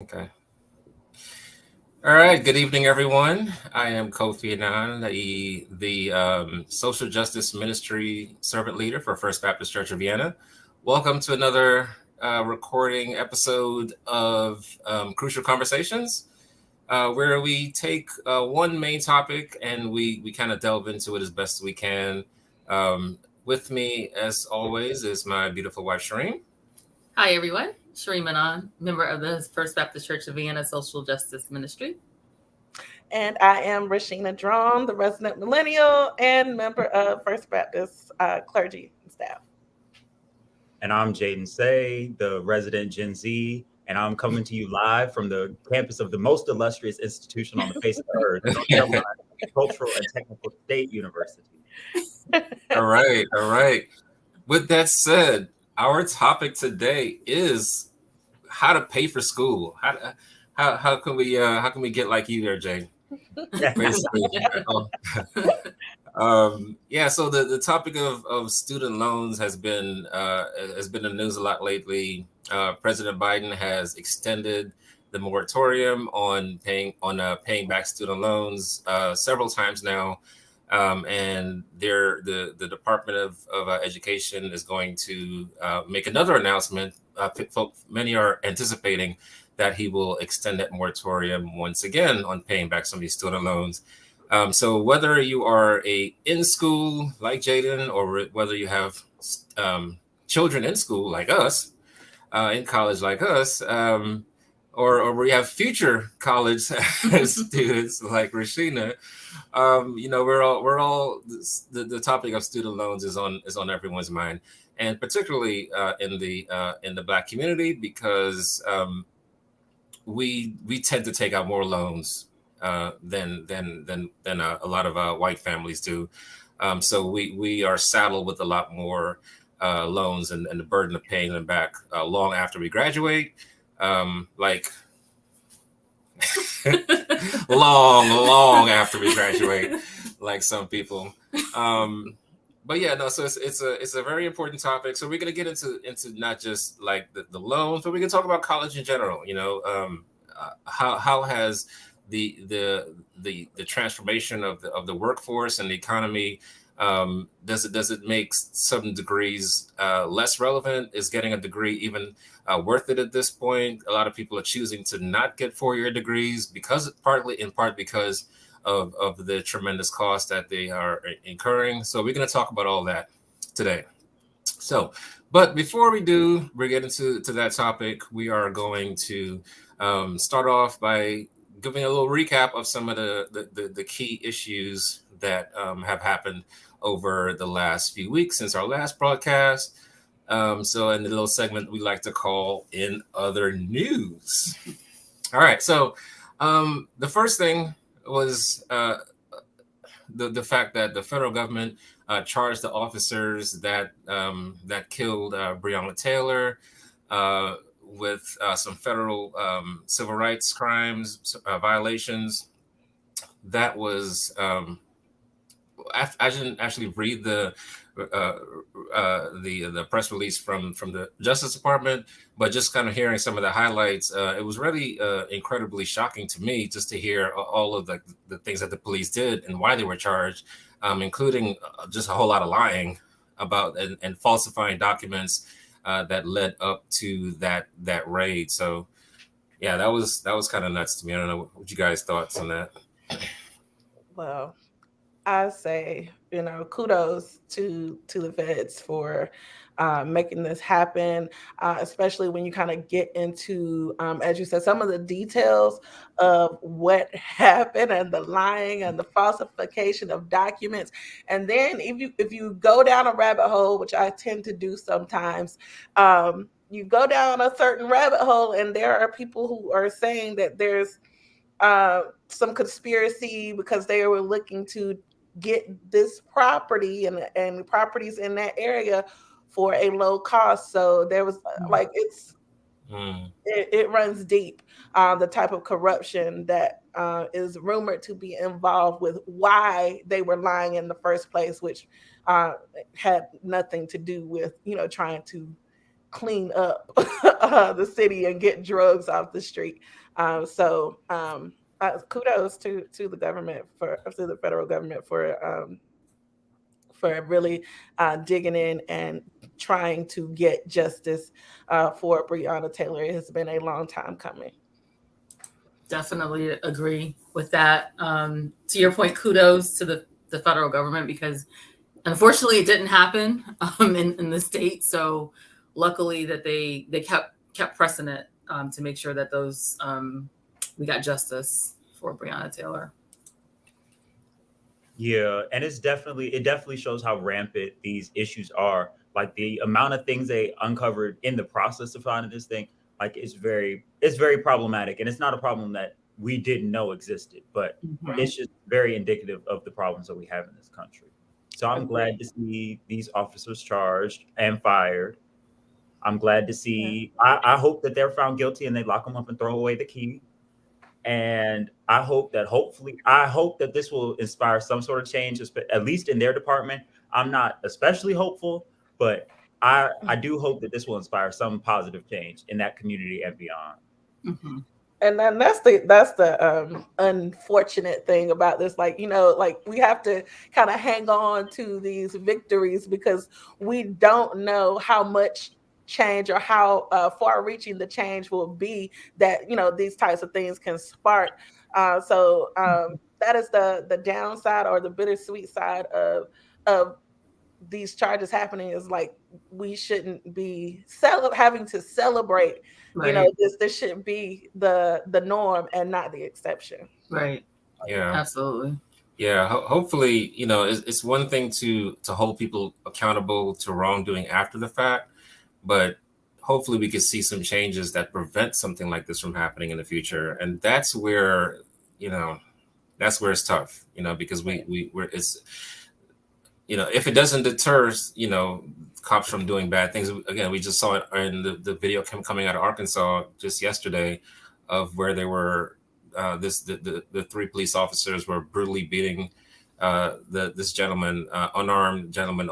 Okay. All right. Good evening, everyone. I am Kofi Annan, the Social Justice Ministry Servant Leader for First Baptist Church of Vienna. Welcome to another recording episode of Crucial Conversations, where we take one main topic and we kind of delve into it as best we can. With me, as always, is my beautiful wife, Shireen. Hi, everyone. Sheree Manon, member of the First Baptist Church of Vienna Social Justice Ministry. And I am Rashina Drone, the resident millennial and member of First Baptist clergy and staff. And I'm Jaden Say, the resident Gen Z, and I'm coming to you live from the campus of the most illustrious institution on the face of the earth, North Carolina Cultural and Technical State University. All right, all right. With that said, our topic today is how to pay for school. How can we get like you there, Jane? Basically. Yeah. So the topic of student loans has been in the news a lot lately. President Biden has extended the moratorium on paying back student loans several times now. And the Department of Education is going to make another announcement. Many are anticipating that he will extend that moratorium once again on paying back some of these student loans. So whether you are in school like Jaden, or whether you have children in school like us, in college like us, or we have future college students like Rashina, we're all the topic of student loans is on everyone's mind, and particularly in the Black community, because we tend to take out more loans than a lot of white families do. So we are saddled with a lot more loans, and the burden of paying them back long after we graduate. Like long after we graduate, like some people. But yeah, no. So it's a very important topic. So we're gonna get into not just like the loans, but we can talk about college in general. How has the transformation of the workforce and the economy, does it make some degrees less relevant? Is getting a degree even worth it at this point? A lot of people are choosing to not get 4-year degrees in part because of the tremendous cost that they are incurring. So we're going to talk about all that today. So, but before we get into that topic, we are going to start off by giving a little recap of some of the key issues that have happened over the last few weeks since our last broadcast. So in the little segment we like to call In Other News. All right. So the first thing was the fact that the federal government charged the officers that killed Breonna Taylor with some federal civil rights crimes, violations. That was I didn't actually read the press release from the Justice Department, but just kind of hearing some of the highlights, it was really incredibly shocking to me just to hear all of the things that the police did and why they were charged, including just a whole lot of lying about and falsifying documents that led up to that raid. So yeah, that was kind of nuts to me. I don't know what you guys' thoughts on that. Well, I say, kudos to the feds for making this happen, especially when you kind of get into, as you said, some of the details of what happened and the lying and the falsification of documents. And then if you go down a rabbit hole, which I tend to do sometimes, you go down a certain rabbit hole, and there are people who are saying that there's some conspiracy because they were looking to get this property and properties in that area for a low cost. So there was like it runs deep, the type of corruption that is rumored to be involved with why they were lying in the first place, which had nothing to do with trying to clean up the city and get drugs off the street. Kudos to the government to the federal government for really digging in and trying to get justice for Breonna Taylor. It has been a long time coming. Definitely agree with that. To your point, kudos to the federal government, because unfortunately it didn't happen in the state. So luckily that they kept pressing it to make sure that those we got justice for Breonna Taylor. Yeah, and it definitely shows how rampant these issues are. Like the amount of things they uncovered in the process of finding this thing, like it's very problematic, and it's not a problem that we didn't know existed, but it's just very indicative of the problems that we have in this country. So I'm glad to see these officers charged and fired. I'm glad to see. I hope that they're found guilty and they lock them up and throw away the key. And I hope that this will inspire some sort of change, at least in their department. I'm not especially hopeful, but I do hope that this will inspire some positive change in that community and beyond. Mm-hmm. And then that's the unfortunate thing about this. Like, like we have to kind of hang on to these victories because we don't know how much change or how far-reaching the change will be that these types of things can spark. So that is the downside or the bittersweet side of these charges happening, is like we shouldn't be having to celebrate. Right. This should be the norm and not the exception. Right. Yeah. Absolutely. Yeah. Hopefully, it's one thing to hold people accountable to wrongdoing after the fact, but hopefully we could see some changes that prevent something like this from happening in the future. And that's where, it's tough, because it's, if it doesn't deter, cops from doing bad things. Again, we just saw it in the video coming out of Arkansas just yesterday of where they were, the three police officers were brutally beating this gentleman, unarmed gentleman,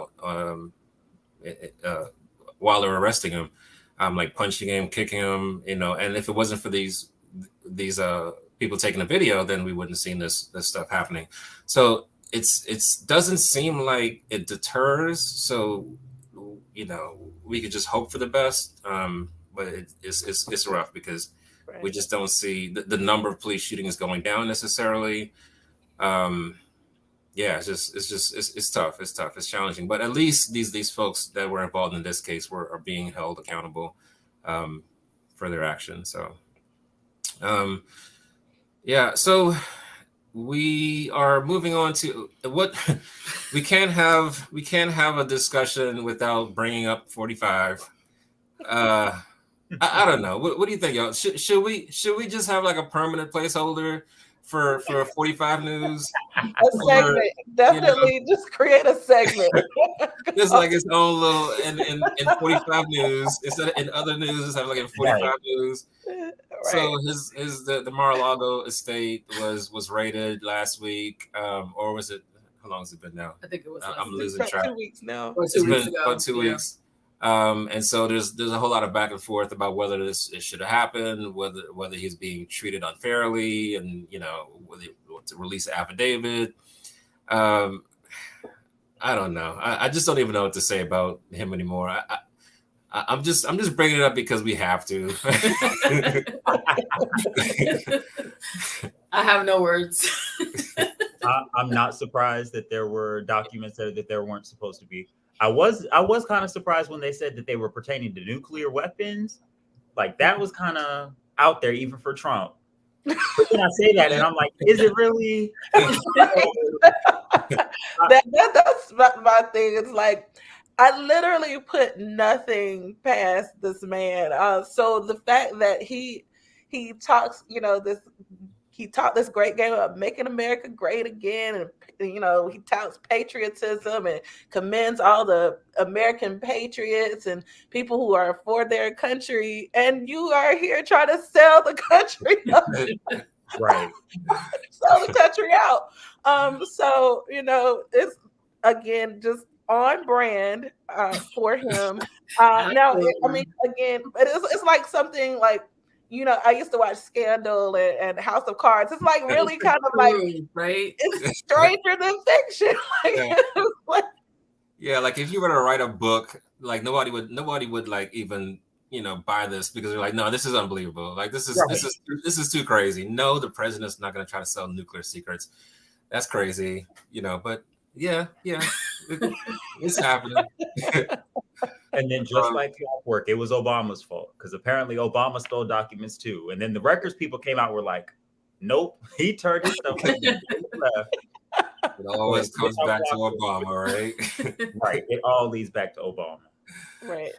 while they were arresting him, like punching him, kicking him, and if it wasn't for these people taking a video, then we wouldn't have seen this stuff happening. So it's doesn't seem like it deters. So, we could just hope for the best. But it's rough because we just don't see the number of police shootings going down necessarily. Yeah, it's tough. It's tough. It's challenging. But at least these folks that were involved in this case are being held accountable for their actions. So, yeah. So we are moving on to what we can't have a discussion without bringing up 45. I don't know. What do you think, y'all? Should we just have like a permanent placeholder for 45 news? A segment. Definitely just create a segment. It's like its own little in 45 news instead of in other news, it's have like in 45 news. Right. So the Mar-a-Lago estate was raided last week, or was it? How long has it been now? I think it was. I'm losing track. 2 weeks now. It's been about 2 weeks. And so there's a whole lot of back and forth about whether it should have happened, whether he's being treated unfairly, and whether to release an affidavit. I don't know. I just don't even know what to say about him anymore. I'm just bringing it up because we have to. I have no words. I'm not surprised that there were documents that there weren't supposed to be. I was kind of surprised when they said that they were pertaining to nuclear weapons. Like that was kind of out there even for Trump. But then I say that and I'm like, is it really? That's my thing. It's like I literally put nothing past this man. So the fact that he talks, he talked this great game about making America great again, and he touts patriotism and commends all the American patriots and people who are for their country, and you are here trying to sell the country right. Sell the country out. So it's again just on brand for him. Now, I mean, again, it's like something like, I used to watch Scandal and House of Cards. It's like really kind of like, right? It's stranger than fiction. Like, yeah, like if you were to write a book, like nobody would like even buy this because they're like, no, this is unbelievable. Like this is too crazy. No, the president's not going to try to sell nuclear secrets. That's crazy, But yeah, it's happening. And then just like clockwork, it was Obama's fault because apparently Obama stole documents too. And then the records people came out were like, nope, he turned his stuff in. It always comes back to Obama, right? Right. It all leads back to Obama. Right.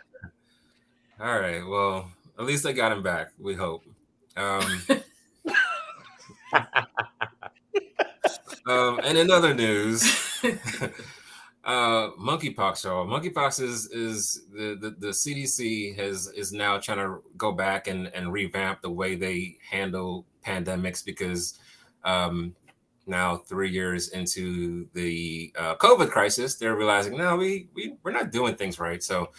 All right. Well, at least they got him back. We hope. And in other news, monkeypox, y'all. Monkeypox is the CDC is now trying to go back and revamp the way they handle pandemics because now 3 years into the COVID crisis, they're realizing no, we're not doing things right. So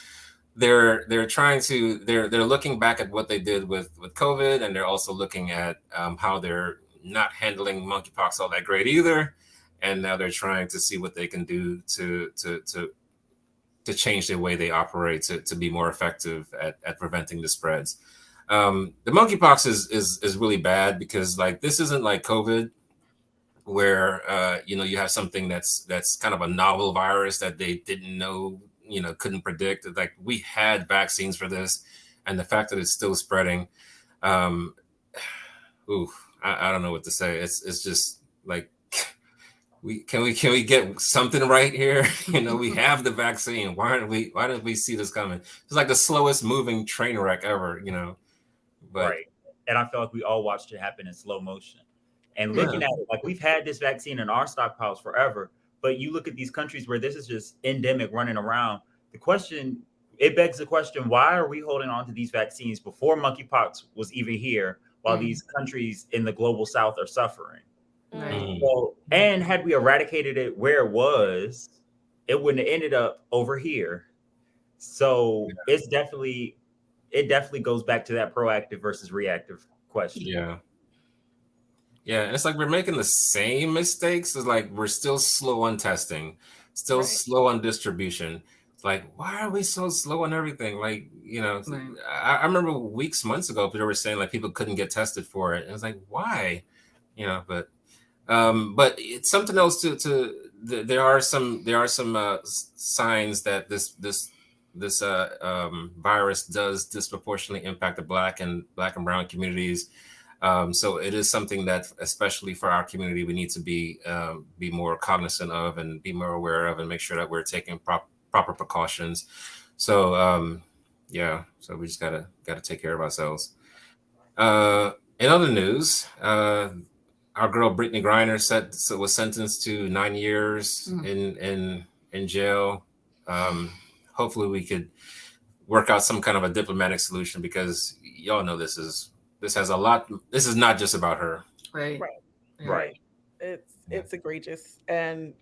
they're looking back at what they did with COVID, and they're also looking at how they're not handling monkeypox all that great either. And now they're trying to see what they can do to change the way they operate to be more effective at preventing the spreads. The monkeypox is really bad because like this isn't like COVID, where you have something that's kind of a novel virus that they didn't know, couldn't predict. Like we had vaccines for this, and the fact that it's still spreading, I don't know what to say. It's just like can we get something right here? We have the vaccine. Why didn't we see this coming? It's like the slowest moving train wreck ever, But right. And I feel like we all watched it happen in slow motion. And looking at it, like we've had this vaccine in our stockpiles forever, but you look at these countries where this is just endemic running around. It begs the question, why are we holding on to these vaccines before monkeypox was even here while these countries in the global south are suffering? Right. So, and had we eradicated it where it was, it wouldn't have ended up over here. So it definitely goes back to that proactive versus reactive question. Yeah, and it's like we're making the same mistakes. It's like we're still slow on testing, still slow on distribution. It's like, why are we so slow on everything? Like, I remember months ago, people were saying like people couldn't get tested for it. And it's like, why? But it's something else there are some signs that this virus does disproportionately impact the Black and brown communities. So it is something that, especially for our community, we need to be more cognizant of and be more aware of, and make sure that we're taking proper precautions. So so we just gotta take care of ourselves. In other news, our girl Brittany Griner was sentenced to 9 years in jail. Hopefully, we could work out some kind of a diplomatic solution because y'all know this is not just about her. Right. It's egregious, and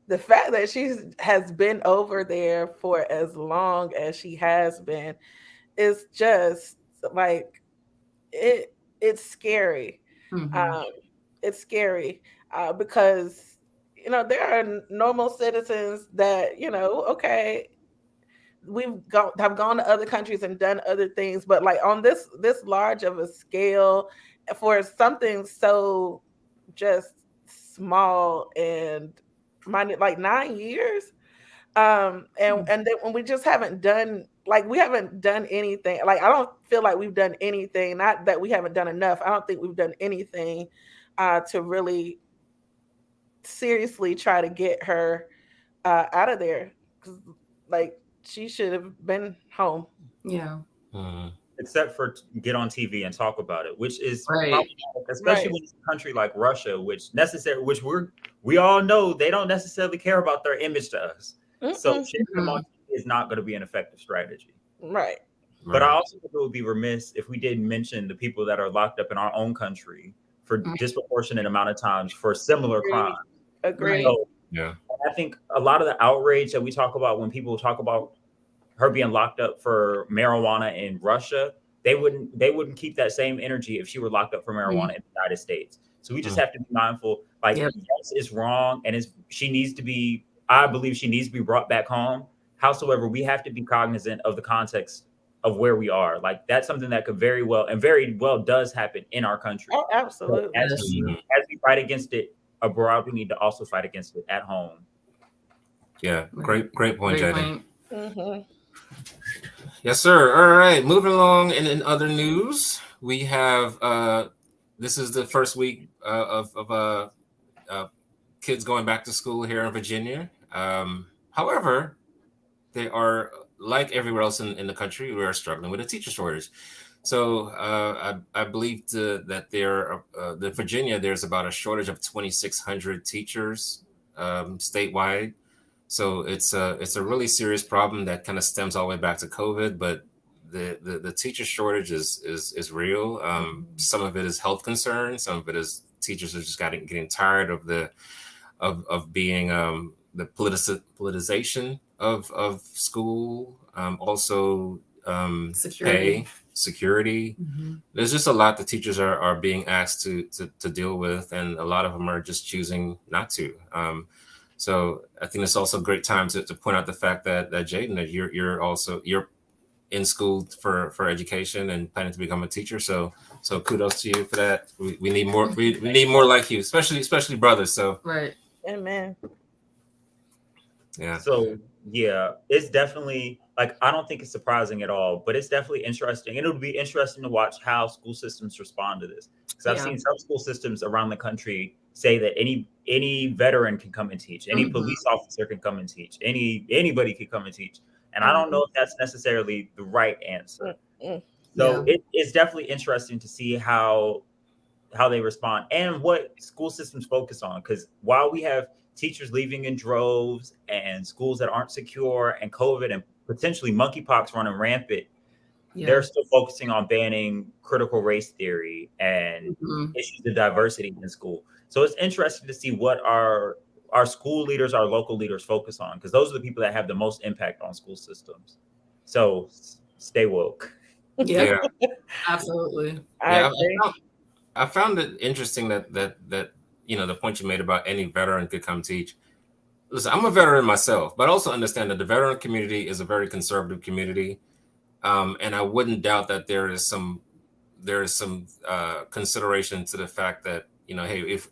the fact that she has been over there for as long as she has been is just like it's scary. It's scary because there are normal citizens that okay, have gone to other countries and done other things, but like on this large of a scale for something so just small and minor, like 9 years, and then when we just haven't done anything. Like I don't feel like we've done anything. Not that we haven't done enough. I don't think we've done anything to really seriously try to get her out of there. 'Cause, like she should have been home. Yeah. Except for get on TV and talk about it, which is right. Especially when it's a country like Russia, which we all know they don't necessarily care about their image to us. So sharing them on TV is not going to be an effective strategy. Right. But I also think it would be remiss if we didn't mention the people that are locked up in our own country for disproportionate amount of times for similar crimes. Agreed. So, yeah. I think a lot of the outrage that we talk about when people talk about her being locked up for marijuana in Russia, they wouldn't keep that same energy if she were locked up for marijuana in the United States. So we just have to be mindful. Like, Yep. yes, it's wrong, and she needs to be. I believe she needs to be brought back home. Howsoever, we have to be cognizant of the context of where we are. Like, that's something that could very well does happen in our country. Oh, absolutely. So as we fight against it abroad, we need to also fight against it at home. Yeah, great point, Jaden. Mm-hmm. Yes, sir. All right, moving along. And in other news, we have this is the first week of kids going back to school here in Virginia. However, they are, like everywhere else in the country, we are struggling with a teacher shortage. So I believe that the Virginia, there's about a shortage of 2,600 teachers statewide. So it's a really serious problem that kind of stems all the way back to COVID, but the teacher shortage is real. Some of it is health concerns. Some of it is teachers are just getting tired of being the politicization of school. Also security. Mm-hmm. There's just a lot that teachers are being asked to deal with, and a lot of them are just choosing not to. So I think it's also a great time to point out the fact that Jaden, that you're in school for education and planning to become a teacher. So kudos to you for that. We need more. We need more like you, especially brothers. So right. Amen. Yeah. So yeah, it's definitely, like, I don't think it's surprising at all, but it's definitely interesting. And it'll be interesting to watch how school systems respond to this. Because I've seen some school systems around the country say that any veteran can come and teach, any police officer can come and teach, anybody can come and teach. And I don't know if that's necessarily the right answer. So it's definitely interesting to see how they respond and what school systems focus on. Because while we have teachers leaving in droves and schools that aren't secure and COVID and potentially monkeypox running rampant, they're still focusing on banning critical race theory and issues of diversity in school. So it's interesting to see what our school leaders, our local leaders focus on, because those are the people that have the most impact on school systems. So stay woke. Yeah. Absolutely. I found it interesting that the point you made about any veteran could come teach. Listen, I'm a veteran myself, but I also understand that the veteran community is a very conservative community, and I wouldn't doubt that there is some consideration to the fact that, hey, if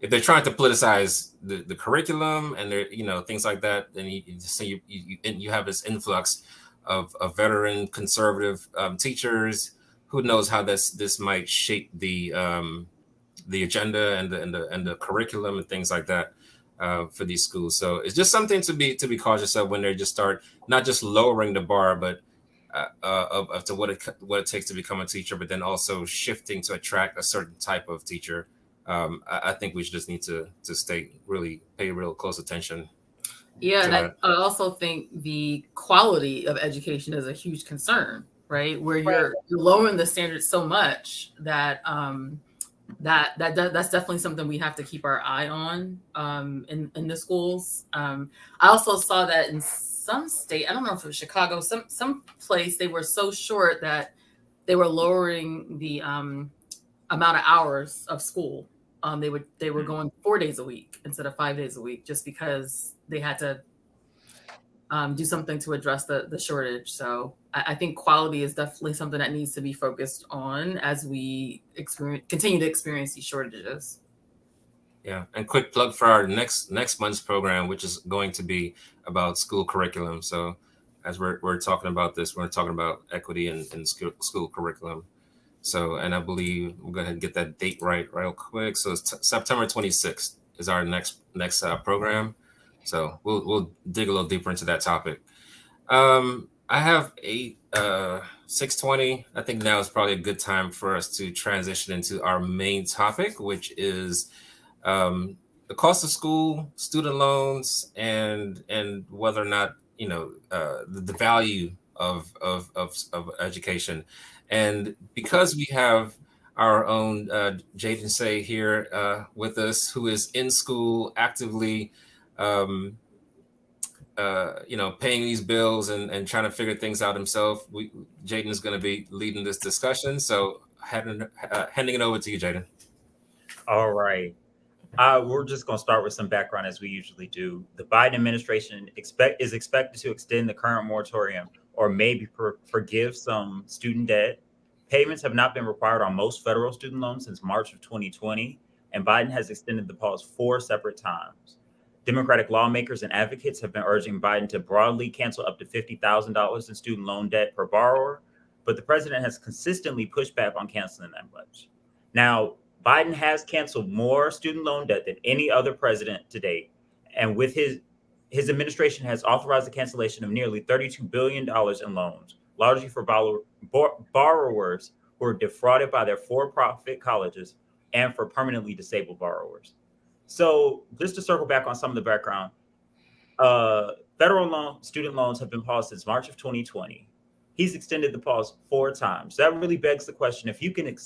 they're trying to politicize the curriculum and they're things like that, then you have this influx of veteran conservative teachers. Who knows how this might shape the agenda and the curriculum and things like that for these schools. So it's just something to be cautious of when they just start not just lowering the bar, but of to what it takes to become a teacher, but then also shifting to attract a certain type of teacher. I think we just need to pay real close attention. Yeah, and I also think the quality of education is a huge concern, right? Where you're lowering the standards so much that that's definitely something we have to keep our eye on in the schools. I also saw that in some state, I don't know if it was Chicago, some place, they were so short that they were lowering the amount of hours of school. They were going 4 days a week instead of 5 days a week, just because they had to do something to address the shortage. So I think quality is definitely something that needs to be focused on as we continue to experience these shortages. Yeah, and quick plug for our next month's program, which is going to be about school curriculum. So as we're talking about this, we're talking about equity in school curriculum. So, and I believe we'll go ahead and get that date right real quick. So it's September 26th is our next program. So we'll dig a little deeper into that topic. I have 6:20. I think now is probably a good time for us to transition into our main topic, which is the cost of school, student loans, and whether or not the value of education. And because we have our own Jaden Say here with us, who is in school actively, paying these bills and trying to figure things out himself. Jaden is going to be leading this discussion. So handing it over to you, Jaden. All right. We're just going to start with some background as we usually do. The Biden administration is expected to extend the current moratorium or maybe forgive some student debt. Payments have not been required on most federal student loans since March of 2020, and Biden has extended the pause 4 separate times. Democratic lawmakers and advocates have been urging Biden to broadly cancel up to $50,000 in student loan debt per borrower, but the president has consistently pushed back on canceling that much. Now, Biden has canceled more student loan debt than any other president to date. And with his administration has authorized the cancellation of nearly $32 billion in loans, largely for borrowers who are defrauded by their for-profit colleges and for permanently disabled borrowers. So just to circle back on some of the background, federal student loans have been paused since March of 2020. He's extended the pause 4 times. That really begs the question: if you can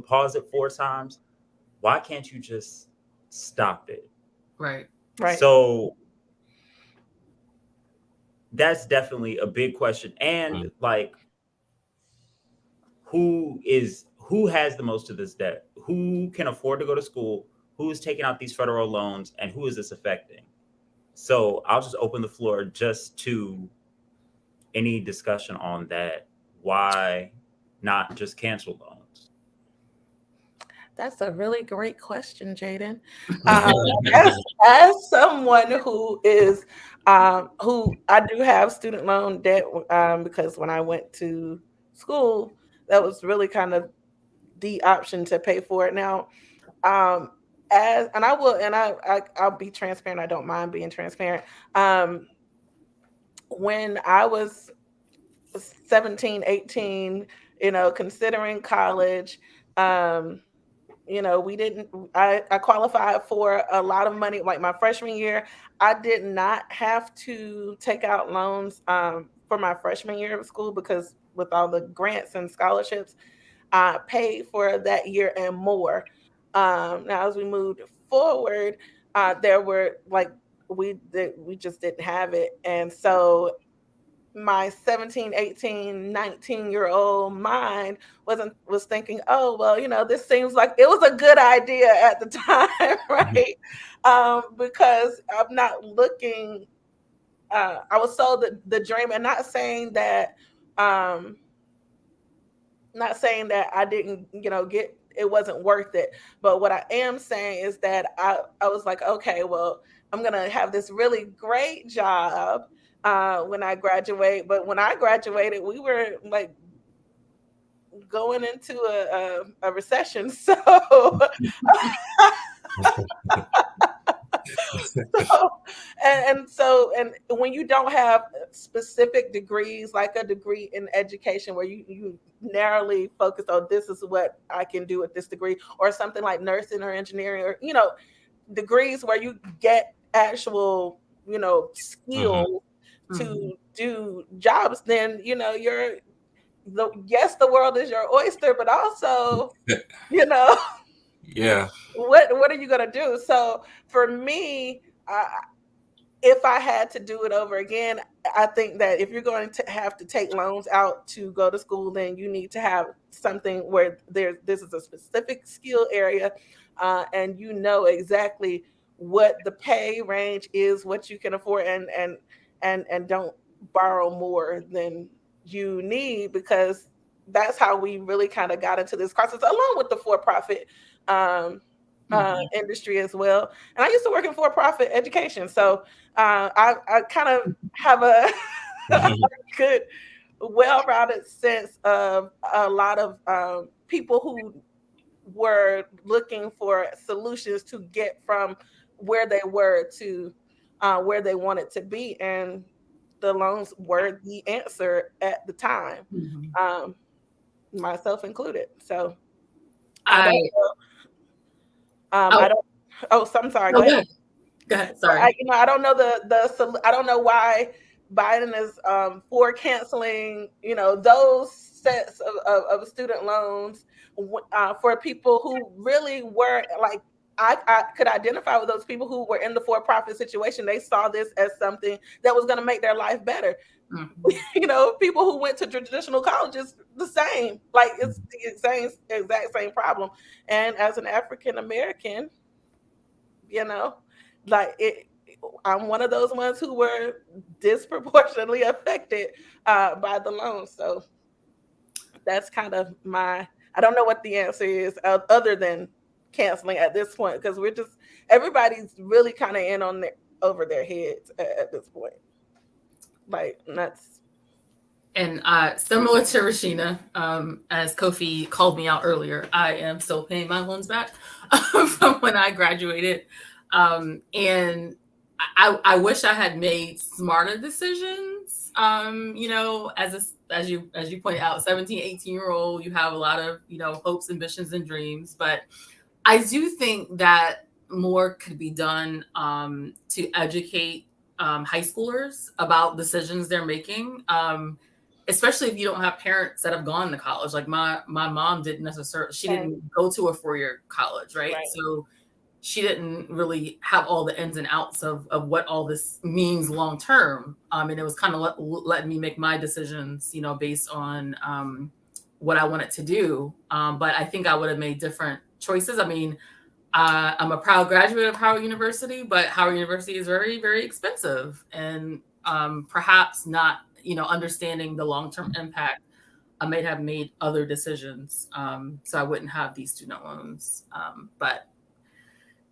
pause it 4 times, why can't you just stop it? Right. So that's definitely a big question. And like, who has the most of this debt? Who can afford to go to school? Who is taking out these federal loans, and who is this affecting? So I'll just open the floor just to any discussion on that. Why not just cancel loans? That's a really great question, Jaden. As someone who is who I do have student loan debt because when I went to school, that was really kind of the option to pay for it. Now, I'll be transparent. I don't mind being transparent. When I was 17, 18, considering college, I qualified for a lot of money. Like my freshman year, I did not have to take out loans for my freshman year of school because with all the grants and scholarships, I paid for that year and more. Now, as we moved forward, there were we just didn't have it. And so my 17, 18, 19-year-old mind was thinking, oh, well, this seems like it was a good idea at the time, right? Because I'm not looking, I was sold the dream, and not saying that I didn't, get, it wasn't worth it. But what I am saying is that I was like, okay, well, I'm going to have this really great job when I graduate. But when I graduated, we were like going into a recession. So, and when you don't have specific degrees, like a degree in education where you narrowly focus on this is what I can do with this degree, or something like nursing or engineering, or degrees where you get actual skills to do jobs, then yes, the world is your oyster, but also yeah, what are you gonna do? So for me, if I had to do it over again, I think that if you're going to have to take loans out to go to school, then you need to have something where this is a specific skill area, and exactly what the pay range is, what you can afford, and don't borrow more than you need, because that's how we really kind of got into this crisis, along with the for-profit industry as well. And I used to work in for-profit education, so I kind of have a good, well-rounded sense of a lot of people who were looking for solutions to get from where they were to where they wanted to be, and the loans were the answer at the time, myself included. So I don't know. I don't. Oh, so I'm sorry. Go ahead. Go ahead. Sorry. I don't know I don't know why Biden is for canceling, those sets of student loans for people who really were like, I could identify with those people who were in the for-profit situation. They saw this as something that was going to make their life better. Mm-hmm. People who went to traditional colleges, the same, like it's the exact same problem. And as an African American, like I'm one of those ones who were disproportionately affected by the loan. So that's kind of I don't know what the answer is other than canceling at this point, because everybody's really kind of in on over their heads at this point. Like that's. And similar to Rashina, as Kofi called me out earlier, I am still paying my loans back from when I graduated. And I wish I had made smarter decisions. As you point out, 17, 18-year-old, you have a lot of, hopes, ambitions, and dreams. But I do think that more could be done to educate high schoolers about decisions they're making. Especially if you don't have parents that have gone to college. Like my mom didn't necessarily, she didn't go to a 4-year college, right? So she didn't really have all the ins and outs of what all this means long term. And it was kind of letting me make my decisions, based on what I wanted to do. But I think I would have made different choices. I mean, I'm a proud graduate of Howard University, but Howard University is very, very expensive, and perhaps not, understanding the long-term impact, I may have made other decisions. So I wouldn't have these student loans. But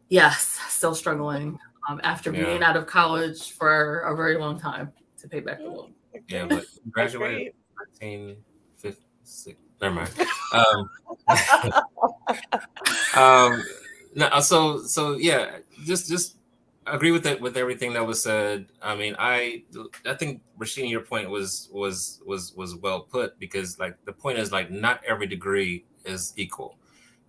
yes, still struggling after being out of college for a very long time to pay back the loan. Yeah, but graduated 1956. Never mind. No, so yeah, just agree with it, with everything that was said. I mean, I think Rashina, your point was well put, because like the point is, like, not every degree is equal,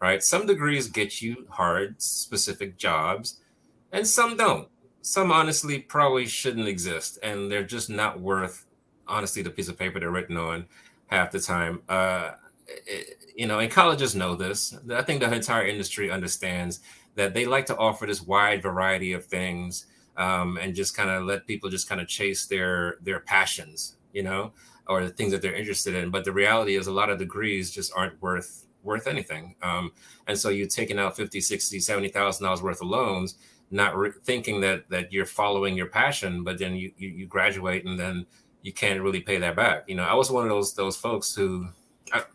right? Some degrees get you hard specific jobs, and some don't. Some honestly probably shouldn't exist, and they're just not worth, honestly, the piece of paper they're written on half the time. And colleges know this. I think the entire industry understands that they like to offer this wide variety of things, and just kind of let people just kind of chase their passions, or the things that they're interested in. But the reality is, a lot of degrees just aren't worth anything. And so you're taking out $50,000, $60,000, $70,000 worth of loans, not thinking that you're following your passion, but then you graduate and then you can't really pay that back. I was one of those folks who.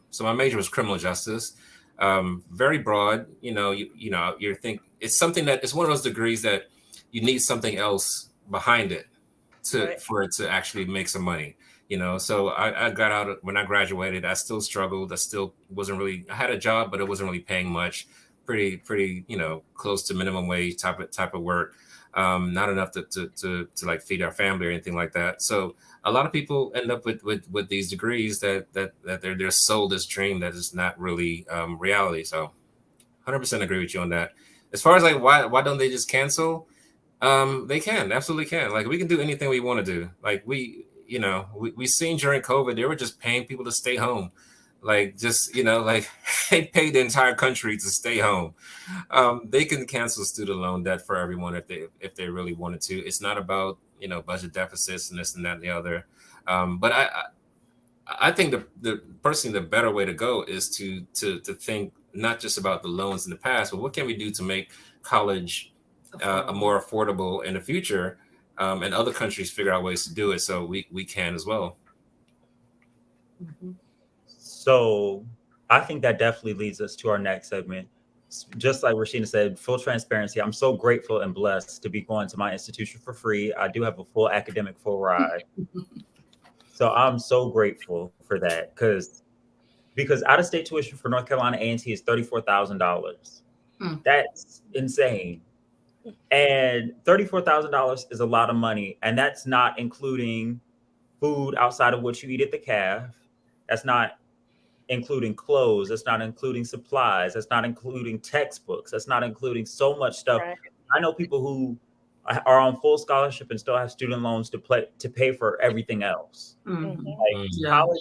So my major was criminal justice, very broad. You think it's something that it's one of those degrees that you need something else behind it for it to actually make some money. So I got out when I graduated. I still struggled. I still wasn't really. I had a job, but it wasn't really paying much. Pretty close to minimum wage type of work. Not enough to like feed our family or anything like that. So a lot of people end up with these degrees that they're sold this dream that is not really reality. So 100% agree with you on that. As far as like why don't they just cancel? They absolutely can. Like, we can do anything we want to do. Like we seen during COVID, they were just paying people to stay home. Like, just like they paid the entire country to stay home. They can cancel student loan debt for everyone if they really wanted to. It's not about budget deficits and this and that and the other. But I think the better way to go is to think not just about the loans in the past, but what can we do to make college more affordable in the future, and other countries figure out ways to do it, so we can as well. Mm-hmm. So I think that definitely leads us to our next segment. Just like Rashina said, full transparency. I'm so grateful and blessed to be going to my institution for free. I do have a full academic full ride. So I'm so grateful for that, because out-of-state tuition for North Carolina A&T is $34,000. That's insane. And $34,000 is a lot of money. And that's not including food outside of what you eat at the CAF. That's not including clothes. That's not including supplies. That's not including textbooks. That's not including so much stuff. Right. I know people who are on full scholarship and still have student loans to pay for everything else. Mm-hmm. Like,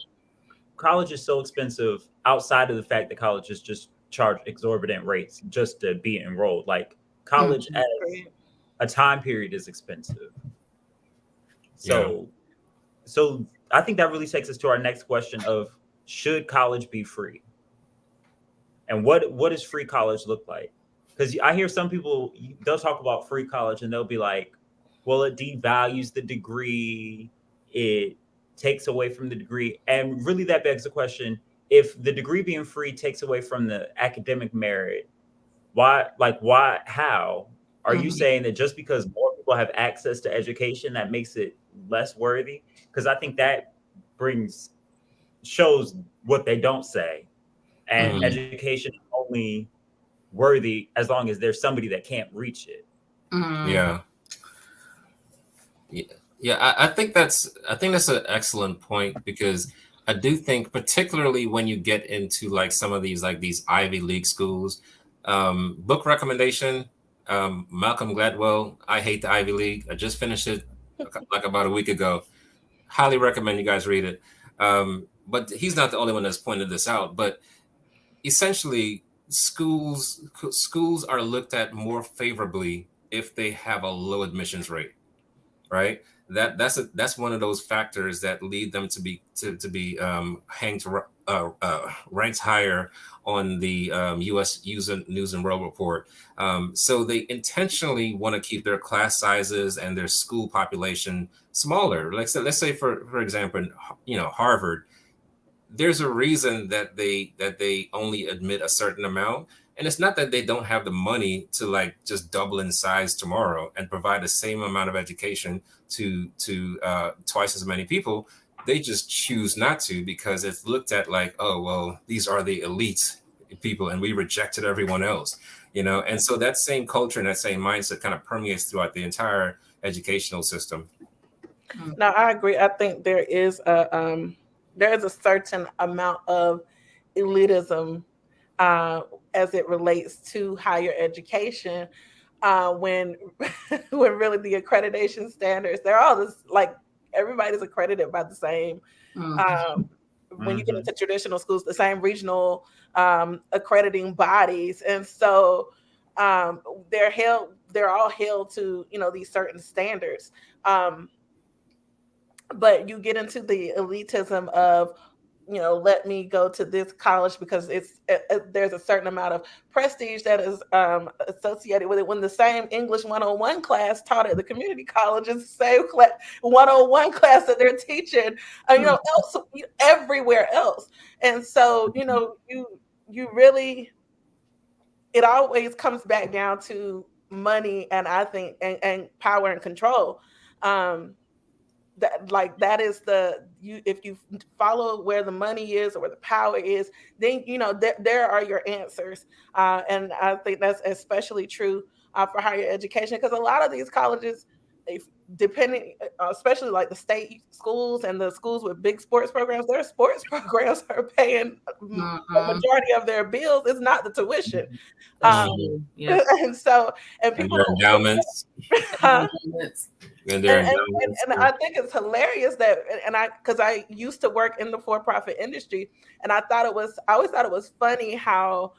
college is so expensive outside of the fact that colleges just charge exorbitant rates just to be enrolled. Like college as a time period is expensive. So I think that really takes us to our next question of, should college be free? And what does free college look like? Because I hear some people, they'll talk about free college and they'll be like, well, it devalues the degree, it takes away from the degree. And really that begs the question, if the degree being free takes away from the academic merit, how? Are you saying that just because more people have access to education, that makes it less worthy? Because I think that shows what they don't say. And education is only worthy as long as there's somebody that can't reach it. Yeah. I think that's an excellent point, because I do think, particularly when you get into like some of these Ivy League schools, book recommendation, Malcolm Gladwell, I Hate the Ivy League. I just finished it like about a week ago. Highly recommend you guys read it. But he's not the only one that's pointed this out. But essentially, schools are looked at more favorably if they have a low admissions rate, right? That's one of those factors that lead them to be ranked higher on the U.S. News and World Report. So they intentionally want to keep their class sizes and their school population smaller. Let's say for example, Harvard. There's a reason that they only admit a certain amount. And it's not that they don't have the money to like just double in size tomorrow and provide the same amount of education to twice as many people. They just choose not to, because it's looked at like, oh, well, these are the elite people and we rejected everyone else, And so that same culture and that same mindset kind of permeates throughout the entire educational system. No, I agree. I think there is a certain amount of elitism as it relates to higher education, when really the accreditation standards, they're all this, like, everybody's accredited by the same. When you get into traditional schools, the same regional accrediting bodies, and so they're all held to these certain standards. But you get into the elitism of, let me go to this college because there's a certain amount of prestige that is associated with it, when the same English 101 class taught at the community college is the same 101 class that they're teaching else, everywhere else. And so you really, it always comes back down to money, and I think and power and control. That is if you follow where the money is or where the power is, then there are your answers, and I think that's especially true for higher education, because a lot of these colleges, depending, especially like the state schools and the schools with big sports programs, their sports programs are paying a majority of their bills. It's not the tuition. And so, and people and their endowments. And I think it's hilarious that, because I used to work in the for-profit industry, and I always thought it was funny how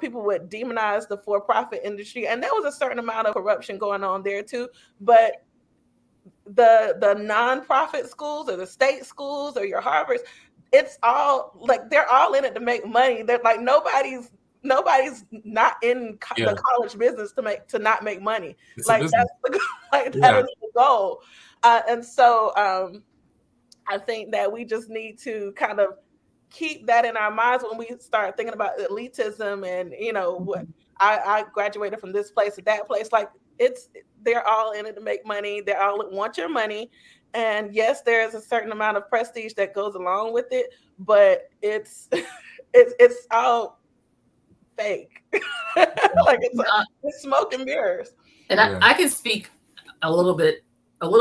people would demonize the for-profit industry, and there was a certain amount of corruption going on there too. But the nonprofit schools or the state schools or your Harvards, it's all like they're all in it to make money. They're like nobody's not in the college business to not make money. It's like that's that is the goal. And so I think that we just need to kind of keep that in our minds when we start thinking about elitism and what I graduated from this place to that place. Like they're all in it to make money. They all want your money. And yes, there is a certain amount of prestige that goes along with it, but it's all fake. Like it's smoke and mirrors. And I can speak a little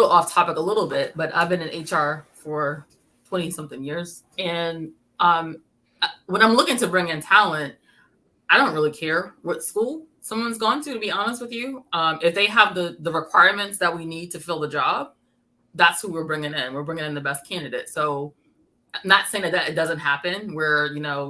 off topic a little bit, but I've been in HR for 20 something years. And when I'm looking to bring in talent, I don't really care what school someone's gone to be honest with you. If they have the requirements that we need to fill the job, that's who we're bringing in. We're bringing in the best candidate. So not saying that it doesn't happen where,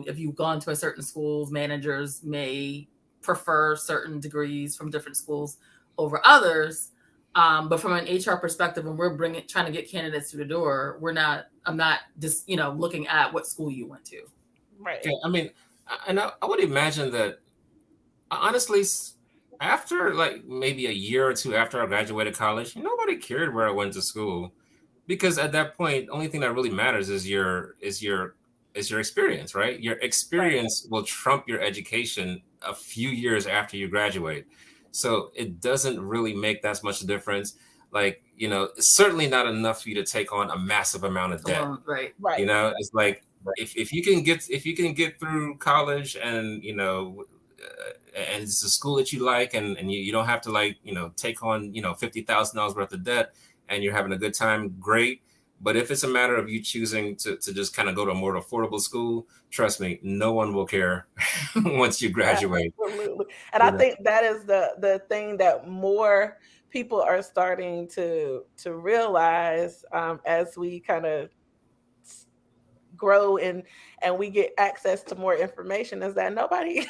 if you've gone to a certain schools, managers may prefer certain degrees from different schools over others. But from an HR perspective, when we're trying to get candidates through the door, I'm not just, looking at what school you went to. Right. Yeah, I mean, and I would imagine that honestly, after like maybe a year or two after I graduated college, nobody cared where I went to school, because at that point, the only thing that really matters is your experience, right? Your experience will trump your education a few years after you graduate. So it doesn't really make that much difference. Like, it's certainly not enough for you to take on a massive amount of debt. Right. It's like if you can get through college and and it's a school that you like, and you don't have to like take on $50,000 worth of debt, and you're having a good time, great. But if it's a matter of you choosing to just kind of go to a more affordable school, trust me, no one will care once you graduate. Absolutely. And I think that is the thing that more people are starting to realize as we kind of grow and we get access to more information, is that nobody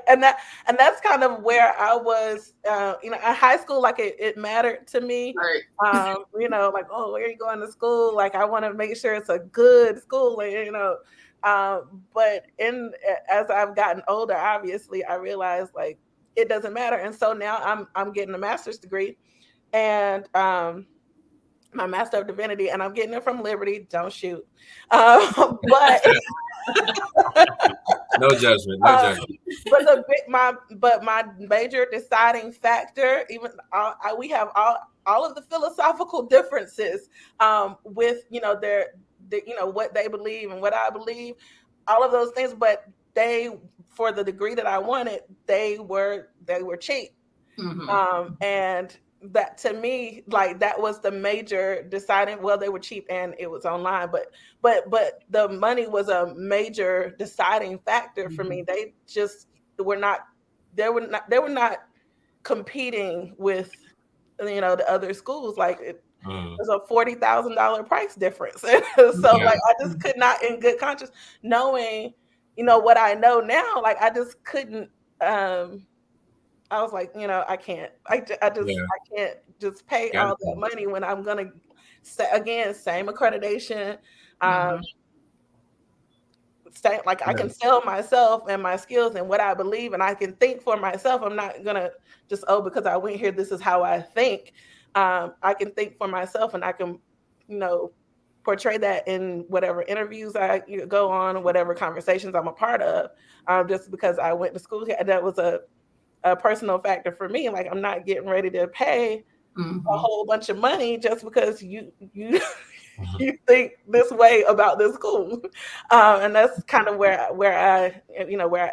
and that's kind of where I was in high school. Like it mattered to me, right. Like, oh, where are you going to school? Like, I want to make sure it's a good school, but as I've gotten older, obviously I realized like it doesn't matter. And so now I'm getting a master's degree, and my Master of Divinity, and I'm getting it from Liberty. Don't shoot. But no judgment, no judgment. But my major deciding factor, even we have all of the philosophical differences with their what they believe and what I believe, all of those things. But for the degree that I wanted, they were cheap, and that to me, like, that was the major deciding. Well, they were cheap and it was online, but the money was a major deciding factor for me. They just were not competing with the other schools. Like it was a $40,000 price difference. So like I just could not, in good conscience, knowing what I know now, like I just couldn't. I was like, I can't. I can't just pay all that money when I'm gonna say, again, same accreditation. Like I can sell myself and my skills and what I believe, and I can think for myself. I'm not gonna just, because I went here, this is how I think. I can think for myself, and I can, portray that in whatever interviews I go on, whatever conversations I'm a part of. Just because I went to school here, that was a personal factor for me. Like, I'm not getting ready to pay a whole bunch of money just because you think this way about this school. And that's kind of where I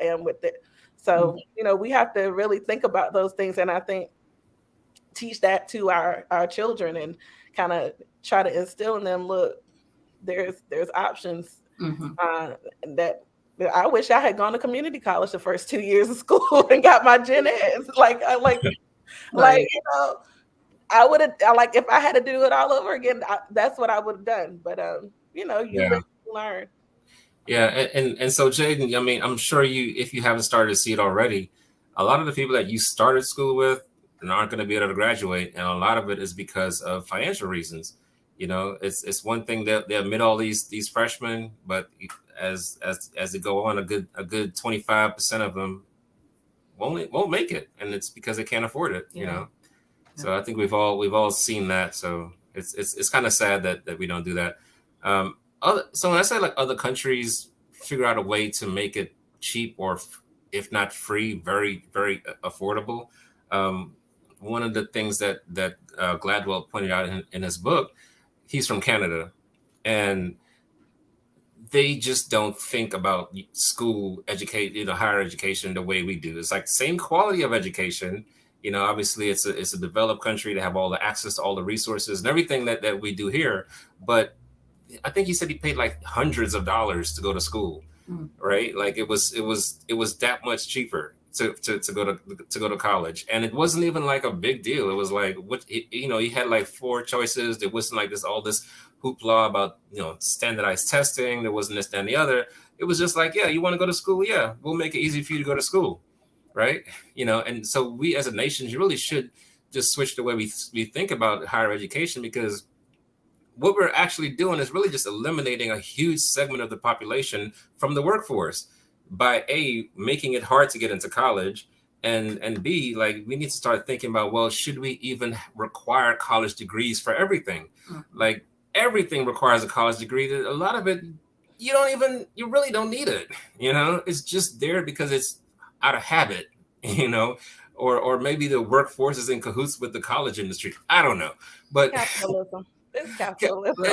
am with it. So, we have to really think about those things. And I think teach that to our children and kind of try to instill in them, look, there's options that I wish I had gone to community college the first 2 years of school and got my gen eds. I would have, like, if I had to do it all over again, that's what I would have done. But learn. Yeah, and so Jaden, I mean, I'm sure if you haven't started to see it already, a lot of the people that you started school with and aren't going to be able to graduate, and a lot of it is because of financial reasons. It's one thing that they admit all these freshmen, but as they go on, a good 25% of them won't make it, and it's because they can't afford it. So I think we've all seen that. So it's kind of sad that we don't do that. So when I say like other countries figure out a way to make it cheap, or if not free, very, very affordable. One of the things that Gladwell pointed out in his book, he's from Canada, and they just don't think about school education, higher education, the way we do. It's like the same quality of education. Obviously it's a developed country to have all the access to all the resources and everything that we do here. But I think he said he paid like hundreds of dollars to go to school, right? Like it was that much cheaper to go to college, and it wasn't even like a big deal. It was like he had like 4 choices. There wasn't like all this hoopla about standardized testing. There wasn't this, that, and the other. It was just like, yeah, you want to go to school? Yeah, we'll make it easy for you to go to school, right? And so we as a nation really should just switch the way we think about higher education, because what we're actually doing is really just eliminating a huge segment of the population from the workforce by making it hard to get into college, and B, like, we need to start thinking about, well, should we even require college degrees for everything? Like, everything requires a college degree. A lot of it, you really don't need it. It's just there because it's out of habit, or maybe the workforce is in cahoots with the college industry. I don't know, but capitalism. It's capitalism.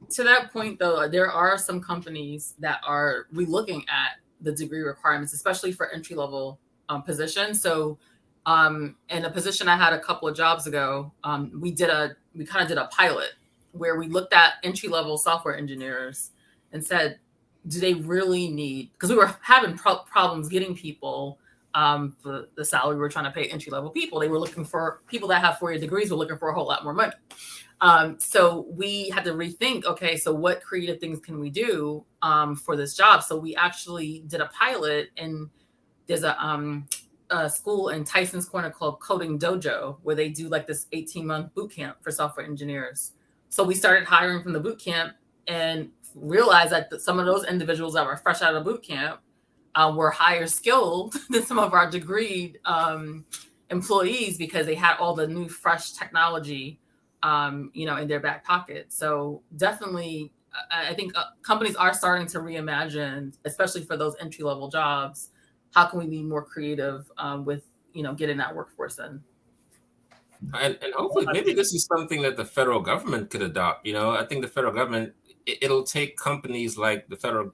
To that point, though, there are some companies that are relooking at the degree requirements, especially for entry level positions. So, in a position I had a couple of jobs ago, we kind of did a pilot where we looked at entry level software engineers and said, do they really need? Because we were having problems getting people. For the salary we were trying to pay entry level people. They were looking for people that have 4-year degrees were looking for a whole lot more money. So we had to rethink, okay, so what creative things can we do for this job? So we actually did a pilot, and there's a school in Tyson's Corner called Coding Dojo, where they do like this 18-month boot camp for software engineers. So we started hiring from the boot camp and realized that some of those individuals that were fresh out of boot camp were higher skilled than some of our degreed employees, because they had all the new fresh technology, in their back pocket. So definitely, I think companies are starting to reimagine, especially for those entry level jobs. How can we be more creative with, getting that workforce in? And hopefully, maybe this is something that the federal government could adopt. I think the federal government, it'll take companies like the federal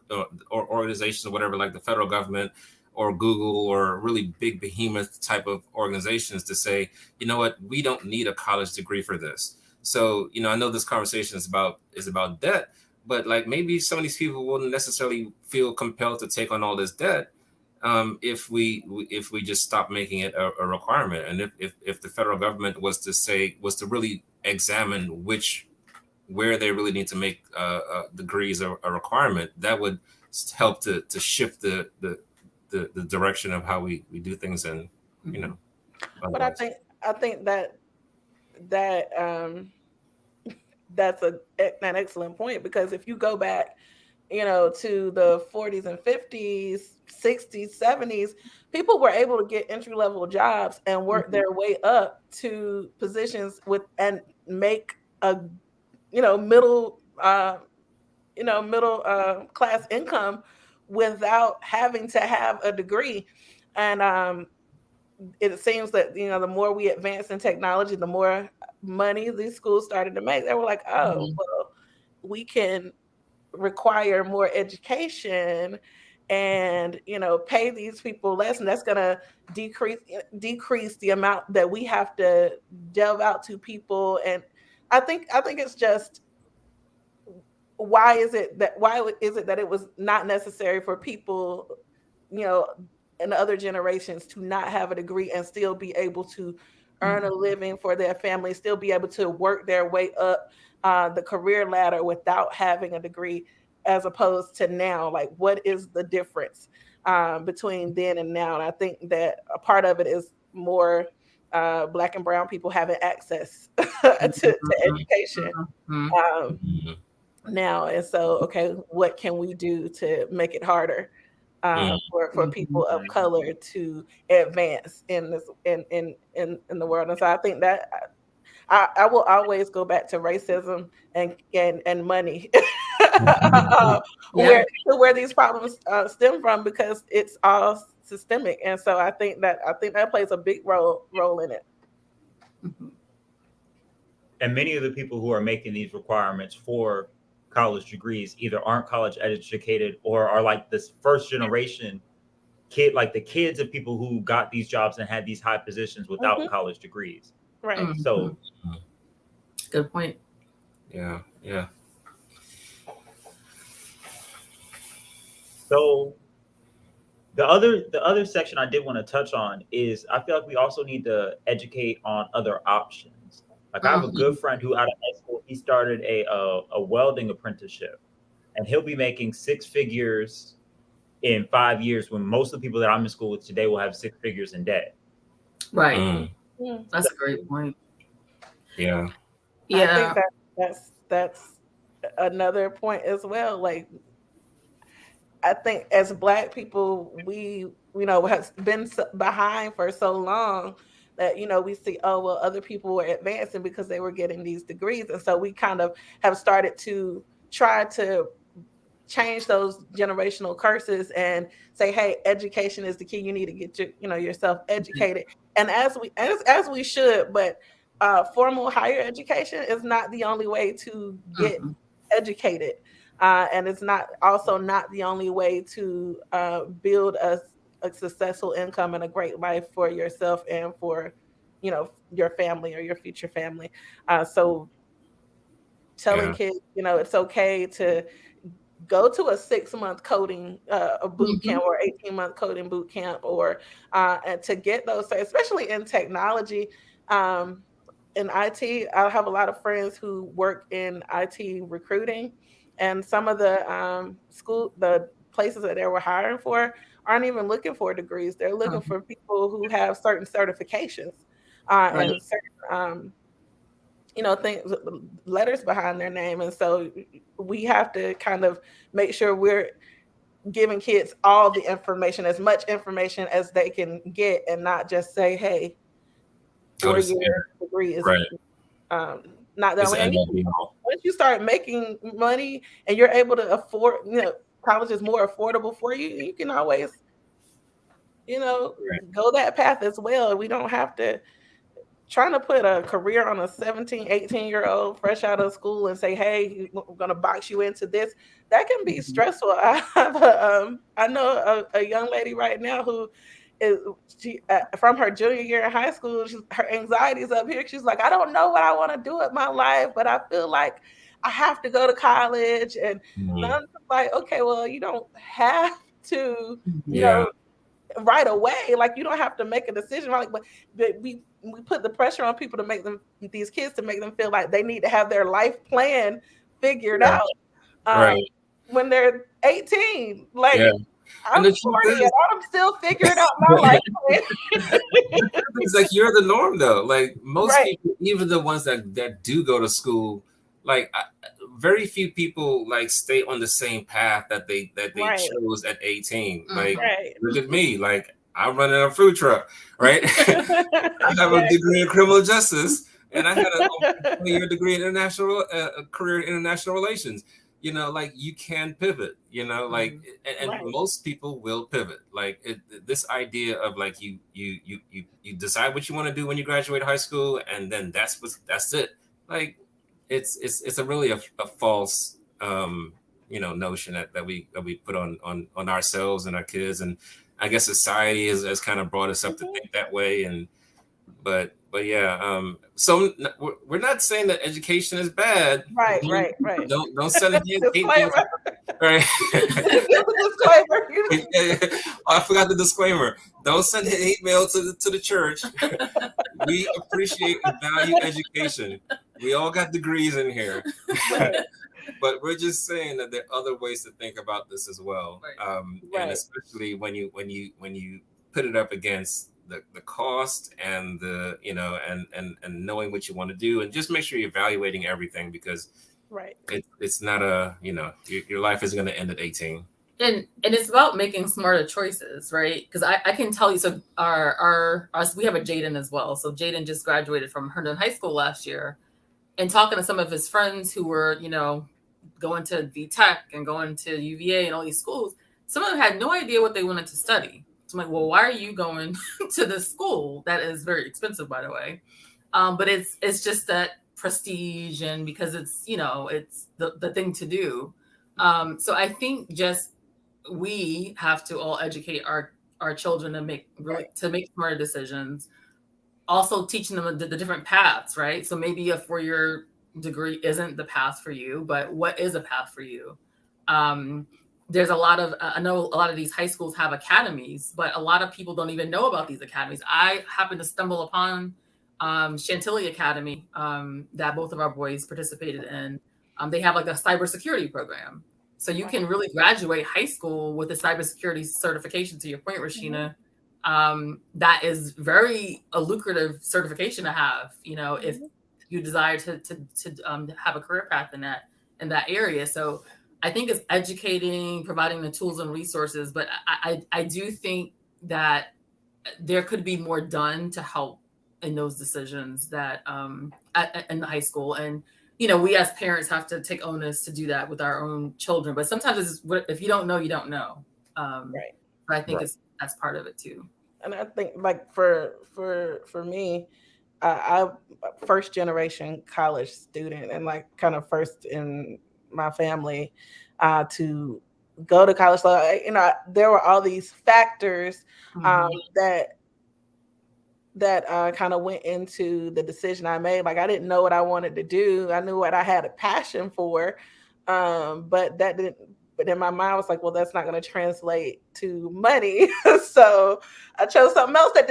or organizations or whatever, like the federal government or Google or really big behemoth type of organizations, to say, you know what, we don't need a college degree for this. So, I know this conversation is about debt, but like, maybe some of these people wouldn't necessarily feel compelled to take on all this debt if we just stop making it a requirement. And if the federal government was to really examine where they really need to make degrees a requirement, that would help to shift the direction of how we do things. And but I think that that's an excellent point, because if you go back to the 40s and 50s, 60s, 70s, people were able to get entry level jobs and work their way up to positions and make a middle class income without having to have a degree. And it seems that the more we advance in technology, the more money these schools started to make. They were like, oh, well, we can require more education and pay these people less, and that's going to decrease the amount that we have to delve out to people. And I think it's just, why is it that it was not necessary for people in other generations to not have a degree and still be able to earn a living for their family, still be able to work their way up the career ladder without having a degree, as opposed to now? Like, what is the difference between then and now? And I think that a part of it is more Black and brown people having access to education now. And so, okay, what can we do to make it harder for people of color to advance in this in the world? And so I think that I will always go back to racism and money where these problems stem from, because it's all systemic. And so I think that plays a big role in it. And many of the people who are making these requirements for college degrees either aren't college educated or are like this first generation kid, like the kids of people who got these jobs and had these high positions without college degrees. Right. So good point. Yeah. So the other section I did want to touch on is, I feel like we also need to educate on other options. Like I have a good friend who out of high school, he started a welding apprenticeship, and he'll be making six figures in 5 years when most of the people that I'm in school with today will have six figures in debt. Right. That's a great point. Yeah. I think that's another point as well. Like, I think as Black people, we has been behind for so long that we see, oh well, other people were advancing because they were getting these degrees, and so we kind of have started to try to change those generational curses and say, hey, education is the key. You need to get yourself educated, and as we should, but formal higher education is not the only way to get educated, and it's not the only way to build a successful income and a great life for yourself and for your family or your future family. So telling kids, it's okay to go to a 6-month coding a boot camp or 18-month coding boot camp, or and to get those, especially in technology, in IT. I have a lot of friends who work in IT recruiting, and some of the places that they were hiring for aren't even looking for degrees. They're looking for people who have certain certifications and certain things, letters behind their name. And so we have to kind of make sure we're giving kids all the information, as much information as they can get, and not just say, hey, 4-year degree is not the only. And once you start making money and you're able to afford, college is more affordable for you, you can always, go that path as well. We don't have to trying to put a career on a 17, 18-year-old fresh out of school and say, hey, we're going to box you into this. That can be stressful. I know a young lady right now who is from her junior year in high school. Her anxiety is up here. She's like, I don't know what I want to do with my life, but I feel like I have to go to college. And I'm like, okay, well, you don't have to, right away. Like, you don't have to make a decision, right? But we put the pressure on people to make these kids to make them feel like they need to have their life plan figured out when they're 18. Like, I'm 40 and I'm still figuring out my life plan. It's like you're the norm, though. Like most people, even the ones that do go to school, like very few people like stay on the same path that they chose at 18. Like look at me, like I'm running a food truck, right? I have a degree in criminal justice, and I had a 20-year degree in career in international relations. Like you can pivot. Like and most people will pivot. Like this idea of like you decide what you want to do when you graduate high school, and then that's it. Like it's a really a false notion that we put on ourselves and our kids, and I guess society has kind of brought us up to think that way. And but yeah, so we're not saying that education is bad. Right. Don't send a hate mail. Right. Disclaimer. I forgot the disclaimer. Don't send hate mail to the church. We appreciate and value education. We all got degrees in here. But we're just saying that there are other ways to think about this as well. And especially when you put it up against the cost and the and knowing what you want to do, and just make sure you're evaluating everything, because it's not your life isn't going to end at 18. And it's about making smarter choices, right? Because I can tell you, so we have a Jaden as well. So Jaden just graduated from Herndon High School last year, and talking to some of his friends who were, going to VTech and going to UVA and all these schools, some of them had no idea what they wanted to study. So I'm like, well, why are you going to this school that is very expensive, by the way? But it's just that prestige, and because it's it's the thing to do. So I think just we have to all educate our children to make smarter decisions. Also teaching them the different paths, right? So maybe a 4-year degree isn't the path for you, but what is a path for you? There's a lot of, I know a lot of these high schools have academies, but a lot of people don't even know about these academies. I happened to stumble upon Chantilly Academy, that both of our boys participated in. They have like a cybersecurity program. So you can really graduate high school with a cybersecurity certification, to your point, Rashina. That is very a lucrative certification to have, if you desire to have a career path in that area. So I think it's educating, providing the tools and resources, but I do think that there could be more done to help in those decisions that in the high school. And we as parents have to take onus to do that with our own children, but sometimes if you don't know, you don't know. Right. But I think that's part of it too. And I think like for me, I first generation college student, and like kind of first in my family to go to college. So there were all these factors that kind of went into the decision I made. Like I didn't know what I wanted to do. I knew what I had a passion for, but that didn't. But in my mind, I was like, well, that's not going to translate to money. So I chose something else that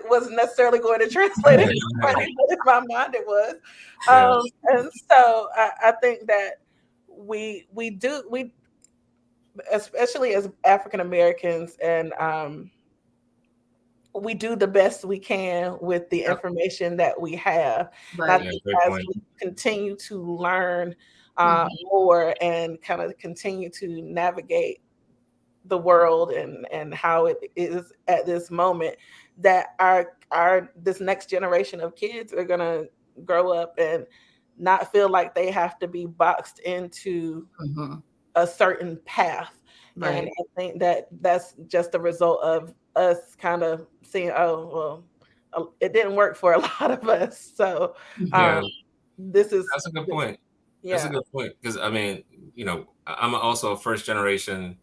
wasn't necessarily going to translate into money, but in my mind it was. And so I think that we especially as African Americans, and we do the best we can with the information that we have. And I think as we continue to learn more and kind of continue to navigate the world and how it is at this moment, that our this next generation of kids are gonna grow up and not feel like they have to be boxed into a certain path. Right. And I think that that's just a result of us kind of seeing, oh, well, it didn't work for a lot of us. So that's a good point. Yeah. That's a good point. Because I mean, I'm also a first generation,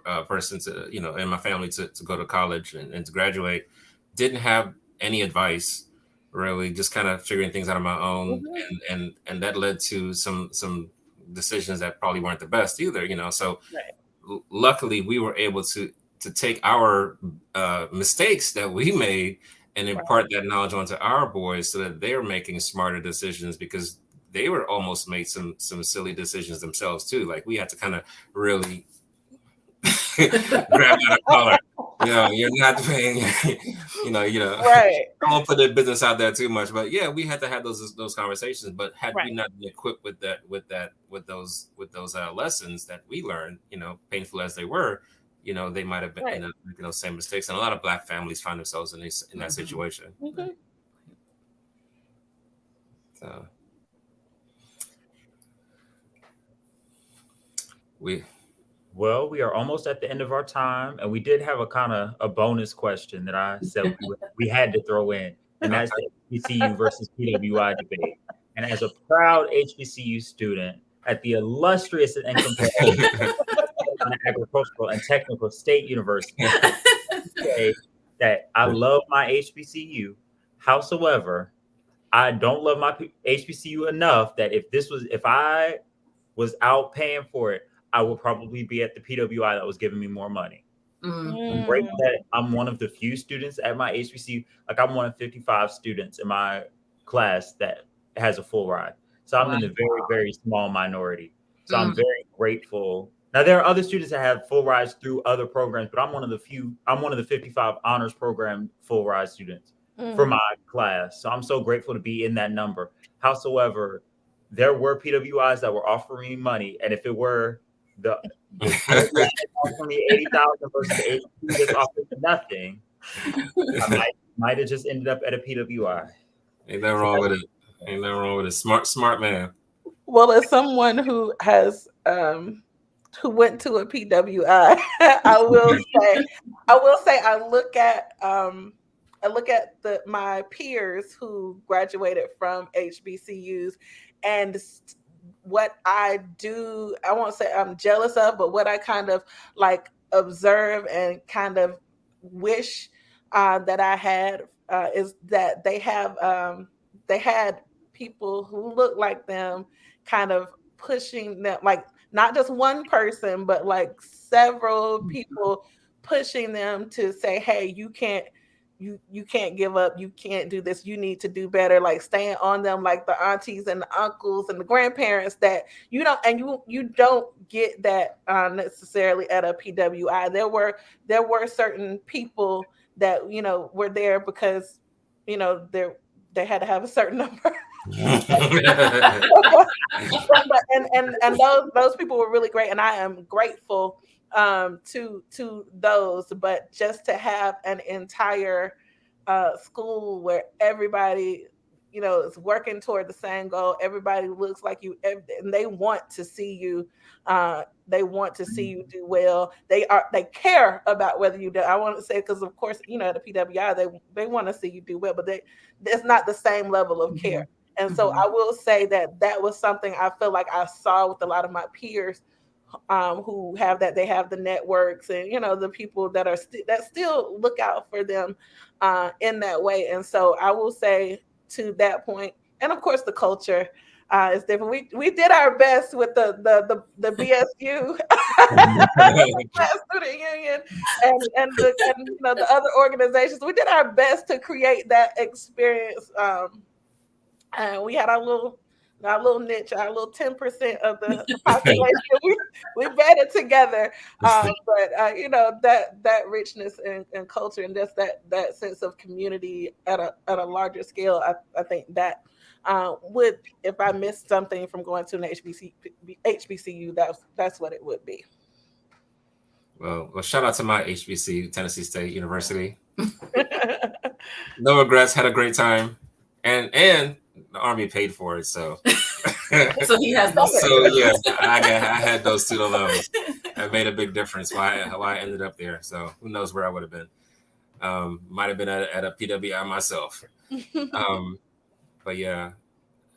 person to, in my family to go to college and to graduate. Didn't have any advice, really, just kind of figuring things out on my own. And that led to some decisions that probably weren't the best either, so luckily we were able to take our mistakes that we made and impart that knowledge onto our boys so that they're making smarter decisions, because they were almost made some silly decisions themselves too. Like we had to kind of really grab out a collar. You're not paying. Right. I won't put their business out there too much, but yeah, we had to have those conversations. But had we not been equipped with those lessons that we learned, painful as they were, they might have been making those same mistakes. And a lot of Black families find themselves in that situation. So Well, we are almost at the end of our time, and we did have a bonus question that I said we had to throw in, and that's the HBCU versus PWI debate. And as a proud HBCU student at the illustrious and competitive Agricultural and Technical State University, I say that I love my HBCU. Howsoever, I don't love my HBCU enough that if I was out paying for it, I would probably be at the PWI that was giving me more money. I'm grateful that I'm one of the few students at my HBCU. Like I'm one of 55 students in my class that has a full ride. So I'm in the very, very small minority. So I'm very grateful. Now there are other students that have full rides through other programs, but I'm one of the 55 honors program full ride students for my class. So I'm so grateful to be in that number. Howsoever, there were PWIs that were offering me money, and if it were the offering me 80,000 versus the HBCU that's offering nothing, I might have just ended up at a PWI. Ain't nothing wrong with it. Ain't nothing wrong with it. Smart man. Well, as someone who has who went to a PWI, I will say I look at my peers who graduated from HBCUs, and what I won't say I'm jealous of, but what I kind of like observe and kind of wish that I had is that they had people who look like them kind of pushing them, like not just one person, but like several people pushing them to say, hey, you can't you can't give up, you can't do this, you need to do better, like staying on them, like the aunties and the uncles and the grandparents that you don't, and you don't get that necessarily at a PWI. There were certain people that were there because they had to have a certain number. and those people were really great, and I am grateful to those. But just to have an entire school where everybody is working toward the same goal, everybody looks like you, and they want to see you. They want to see you do well. They care about whether you do. I want to say, because of course at the PWI they want to see you do well, but it's not the same level of care. And so I will say that was something I feel like I saw with a lot of my peers who have that. They have the networks and the people that are that still look out for them in that way. And so I will say to that point, and of course the culture is different. We did our best with the BSU student union and the other organizations. We did our best to create that experience. And we had our little niche, our little 10% of the population. we banded together, but that richness and culture, and just that sense of community at a larger scale. I think that would, if I missed something from going to an HBCU, that's what it would be. Well, shout out to my HBCU, Tennessee State University. No regrets. Had a great time, and the Army paid for it, so he has no. So yeah, I had those student loans. That made a big difference. Why I ended up there. So who knows where I would have been? Might have been at a PWI myself. But yeah.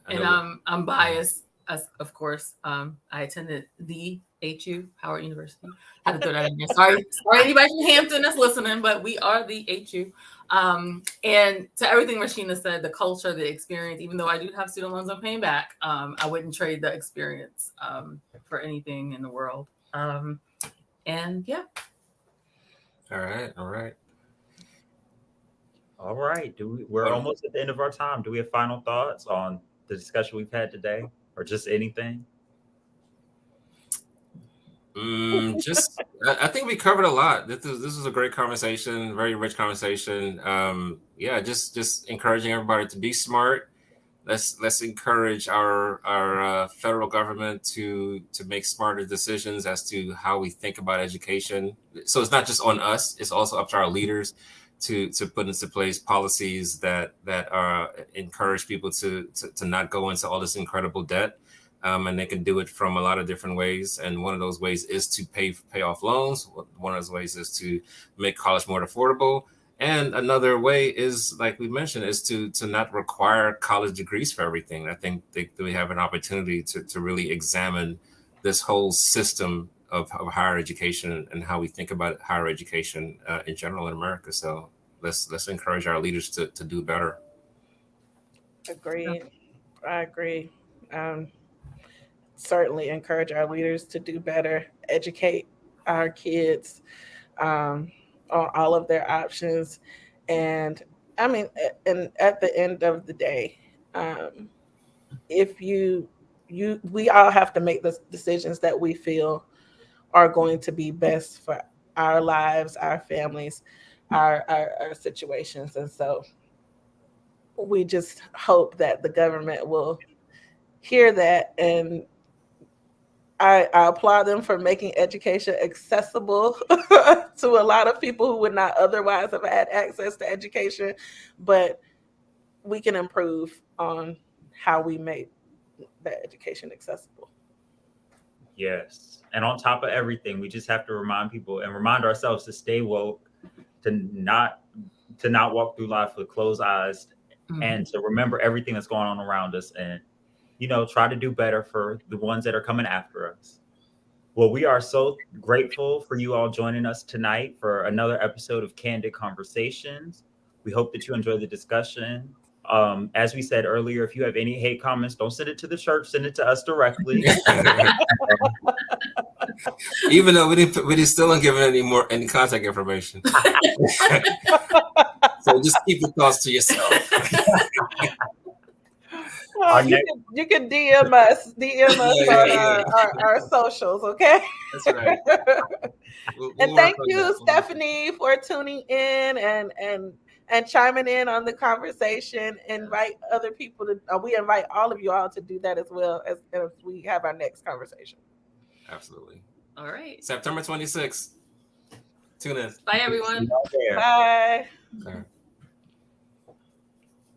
And I'm biased, of course. I attended the HU, Howard University. I had to throw that in there. Sorry, anybody from Hampton that's listening, but we are the HU. And to everything Rashina said, the culture, the experience, even though I do have student loans I'm paying back, I wouldn't trade the experience for anything in the world. And yeah. All right. We're almost at the end of our time. Do we have final thoughts on the discussion we've had today, or just anything? I think we covered a lot. This was a great conversation, very rich conversation. Just encouraging everybody to be smart. Let's encourage our federal government to make smarter decisions as to how we think about education. So it's not just on us; it's also up to our leaders to put into place policies that encourage people to not go into all this incredible debt. And they can do it from a lot of different ways. And one of those ways is to pay off loans. One of those ways is to make college more affordable. And another way is, like we mentioned, is to not require college degrees for everything. I think we have an opportunity to really examine this whole system of higher education and how we think about higher education in general in America. So let's encourage our leaders to do better. Agreed. I agree. Certainly encourage our leaders to do better, educate our kids on all of their options. And I mean, and at the end of the day, if we all have to make the decisions that we feel are going to be best for our lives, our families, our situations. And so we just hope that the government will hear that. And I applaud them for making education accessible to a lot of people who would not otherwise have had access to education. But we can improve on how we make that education accessible. Yes. And on top of everything, we just have to remind people and remind ourselves to stay woke, to not walk through life with closed eyes, and to remember everything that's going on around us, and try to do better for the ones that are coming after us. Well, we are so grateful for you all joining us tonight for another episode of Candid Conversations. We hope that you enjoy the discussion. As we said earlier, if you have any hate comments, don't send it to the church, send it to us directly. Even though we still don't give any contact information. So just keep the thoughts to yourself. You can DM us on our socials, okay? That's right. And thank you, Stephanie, for tuning in and chiming in on the conversation. Invite other people to. We invite all of you all to do that as well as we have our next conversation. Absolutely. All right. September 26th. Tune in. Bye, everyone. Bye. Okay.